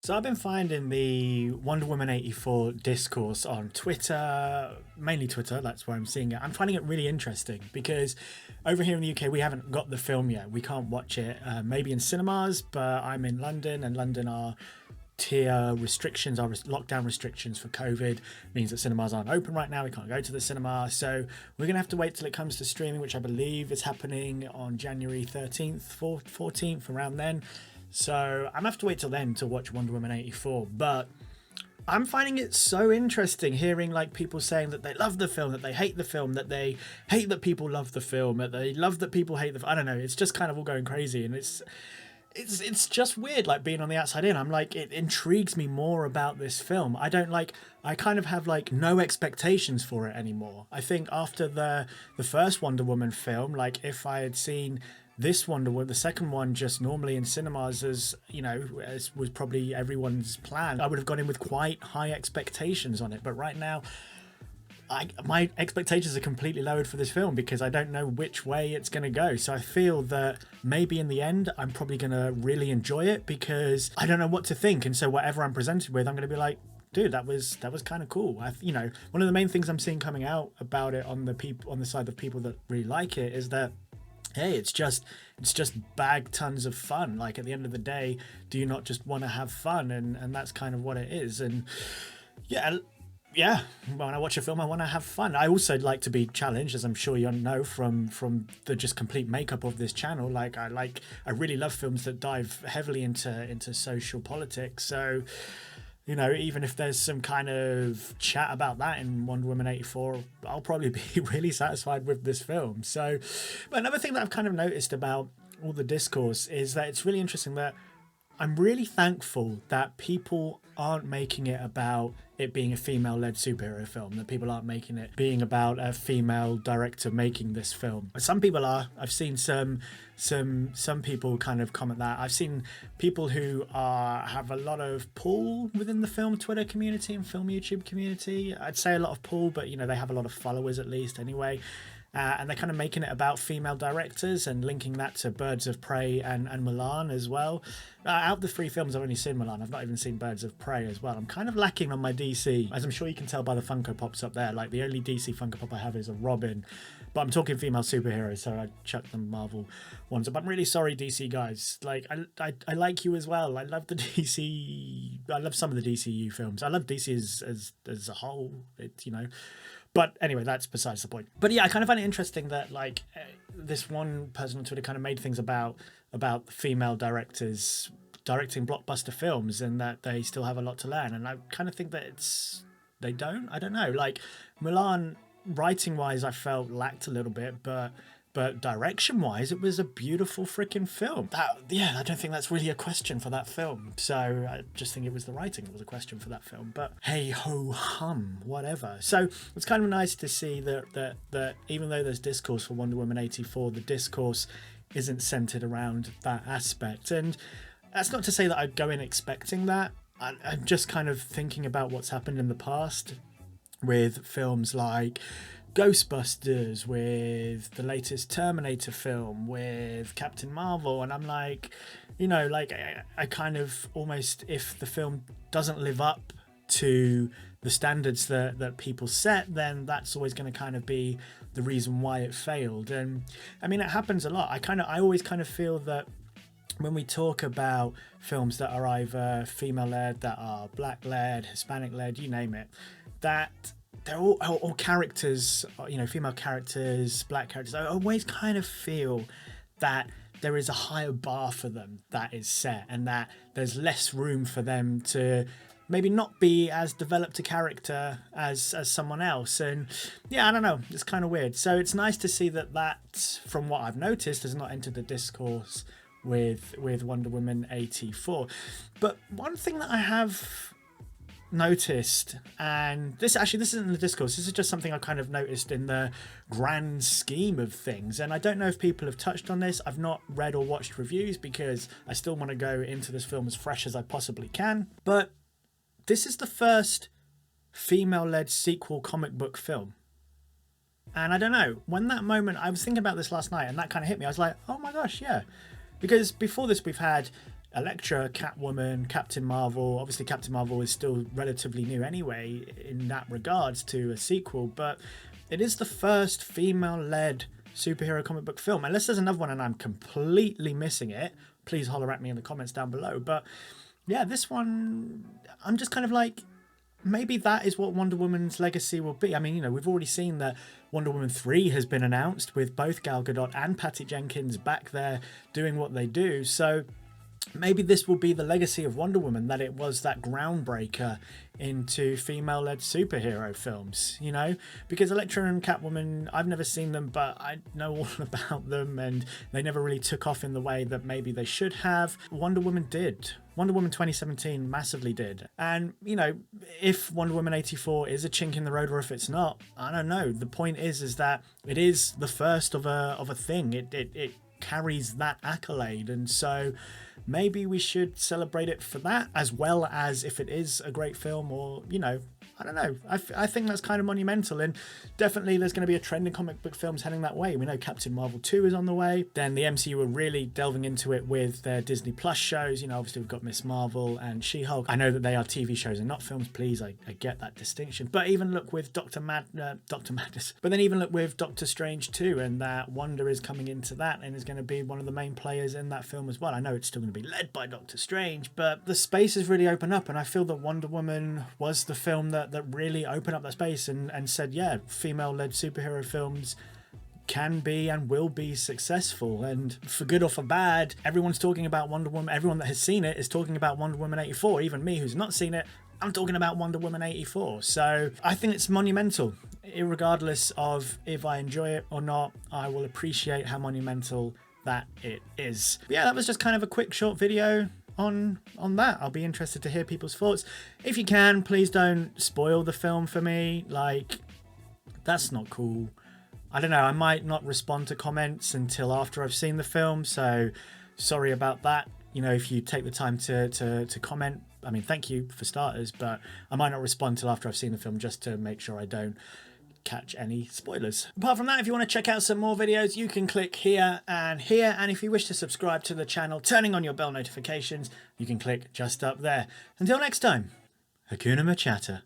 So I've been finding the Wonder Woman 84 discourse on Twitter, mainly Twitter, that's where I'm seeing it. I'm finding it really interesting because over here in the UK, we haven't got the film yet. We can't watch it, maybe in cinemas, but I'm in London, and London are tier restrictions, our lockdown restrictions for COVID means that cinemas aren't open right now. We can't go to the cinema. So we're going to have to wait till it comes to streaming, which I believe is happening on January 13th, 14th, around then. So I'm going to have to wait till then to watch Wonder Woman 84. But I'm finding it so interesting hearing like people saying that they love the film, that they hate the film, that they hate that people love the film, that they love that people hate the I don't know. It's just kind of all going crazy, and it's just weird, like being on the outside in. I'm like, it intrigues me more about this film. I kind of have like no expectations for it anymore. I think after the first Wonder Woman film, like if I had seen this Wonder Woman, the second one, just normally in cinemas, as you know, as was probably everyone's plan, I would have gone in with quite high expectations on it. But right now, my expectations are completely lowered for this film because I don't know which way it's going to go. So I feel that maybe in the end, I'm probably going to really enjoy it because I don't know what to think. And so whatever I'm presented with, I'm going to be like, dude, that was kind of cool. One of the main things I'm seeing coming out about it on the side of people that really like it is that, hey, it's just bag tons of fun. Like at the end of the day, do you not just want to have fun? And that's kind of what it is. And yeah, when I watch a film, I want to have fun. I also like to be challenged, as I'm sure you know from the just complete makeup of this channel. I really love films that dive heavily into social politics. So, you know, even if there's some kind of chat about that in Wonder Woman 84, I'll probably be really satisfied with this film. So, but another thing that I've kind of noticed about all the discourse is that it's really interesting that I'm really thankful that people aren't making it about it being a female-led superhero film, that people aren't making it being about a female director making this film. Some people are. I've seen some people kind of comment that. I've seen people who have a lot of pull within the film Twitter community and film YouTube community. I'd say a lot of pull, but you know, they have a lot of followers at least anyway. And they're kind of making it about female directors and linking that to Birds of Prey and Mulan as well. Out of the three films, I've only seen Mulan. I've not even seen Birds of Prey as well. I'm kind of lacking on my DC, as I'm sure you can tell by the Funko Pops up there. Like the only DC Funko Pop I have is a Robin. But I'm talking female superheroes, so I chucked the Marvel ones up. I'm really sorry, DC guys. Like I like you as well. I love the DC. I love some of the DCU films. I love DC as a whole. It's, you know. But anyway, that's besides the point. But yeah, I kind of find it interesting that this one person on Twitter kind of made things about female directors directing blockbuster films and that they still have a lot to learn. And I kind of think that they don't. I don't know. Like Mulan, writing wise, I felt lacked a little bit, but direction wise, it was a beautiful freaking film. I don't think that's really a question for that film. So I just think it was the writing that was a question for that film. But hey ho hum, whatever. So it's kind of nice to see that even though there's discourse for Wonder Woman 84, the discourse isn't centered around that aspect. And that's not to say that I'd go in expecting that. I'm just kind of thinking about what's happened in the past with films like Ghostbusters, with the latest Terminator film, with Captain Marvel, and I'm like, you know, like I kind of almost, if the film doesn't live up to the standards that people set, then that's always going to kind of be the reason why it failed. And I mean, it happens a lot. I always kind of feel that when we talk about films that are either female-led, that are black-led, Hispanic-led, you name it, that they're all characters, you know, female characters, black characters. I always kind of feel that there is a higher bar for them that is set and that there's less room for them to maybe not be as developed a character as someone else. And yeah, I don't know, it's kind of weird. So it's nice to see that from what I've noticed, has not entered the discourse with Wonder Woman 84. But one thing that I have noticed, and this isn't in the discourse, this is just something I kind of noticed in the grand scheme of things, and I don't know if people have touched on this. I've not read or watched reviews because I still want to go into this film as fresh as I possibly can, but this is the first female-led sequel comic book film. And I don't know, when that moment, I was thinking about this last night and that kind of hit me. I was like, oh my gosh, yeah. Because before this we've had Elektra, Catwoman, Captain Marvel. Obviously, Captain Marvel is still relatively new anyway in that regards to a sequel, but it is the first female-led superhero comic book film. Unless there's another one and I'm completely missing it, please holler at me in the comments down below. But yeah, this one, I'm just kind of like, maybe that is what Wonder Woman's legacy will be. I mean, you know, we've already seen that Wonder Woman 3 has been announced with both Gal Gadot and Patty Jenkins back there doing what they do. So maybe this will be the legacy of Wonder Woman, that it was that groundbreaker into female-led superhero films, you know? Because Elektra and Catwoman, I've never seen them, but I know all about them, and they never really took off in the way that maybe they should have. Wonder Woman did. Wonder Woman 2017 massively did. And, you know, if Wonder Woman 84 is a chink in the road or if it's not, I don't know. The point is that it is the first of a thing. It carries that accolade, and so maybe we should celebrate it for that, as well as if it is a great film, or, you know, I don't know. I think that's kind of monumental, and definitely there's going to be a trend in comic book films heading that way. We know Captain Marvel 2 is on the way. Then the MCU are really delving into it with their Disney Plus shows. You know, obviously we've got Miss Marvel and She-Hulk. I know that they are TV shows and not films, please. I get that distinction. But even look with Doctor Madness. But then even look with Doctor Strange 2, and that Wanda is coming into that and is going to be one of the main players in that film as well. I know it's still going to be led by Doctor Strange, but the space has really opened up, and I feel that Wonder Woman was the film that really opened up that space and said, yeah, female-led superhero films can be and will be successful. And for good or for bad, everyone's talking about Wonder Woman. Everyone that has seen it is talking about Wonder Woman 84. Even me, who's not seen it, I'm talking about Wonder Woman 84. So I think it's monumental. Irregardless of if I enjoy it or not, I will appreciate how monumental that it is. But yeah, that was just kind of a quick short video on that. I'll be interested to hear people's thoughts. If you can, please don't spoil the film for me. Like, that's not cool. I don't know, I might not respond to comments until after I've seen the film, so sorry about that. You know, if you take the time to comment, I mean, thank you for starters, but I might not respond till after I've seen the film, just to make sure I don't catch any spoilers. Apart from that, if you want to check out some more videos, you can click here, and if you wish to subscribe to the channel, turning on your bell notifications, you can click just up there. Until next time, Hakuna MaChatter.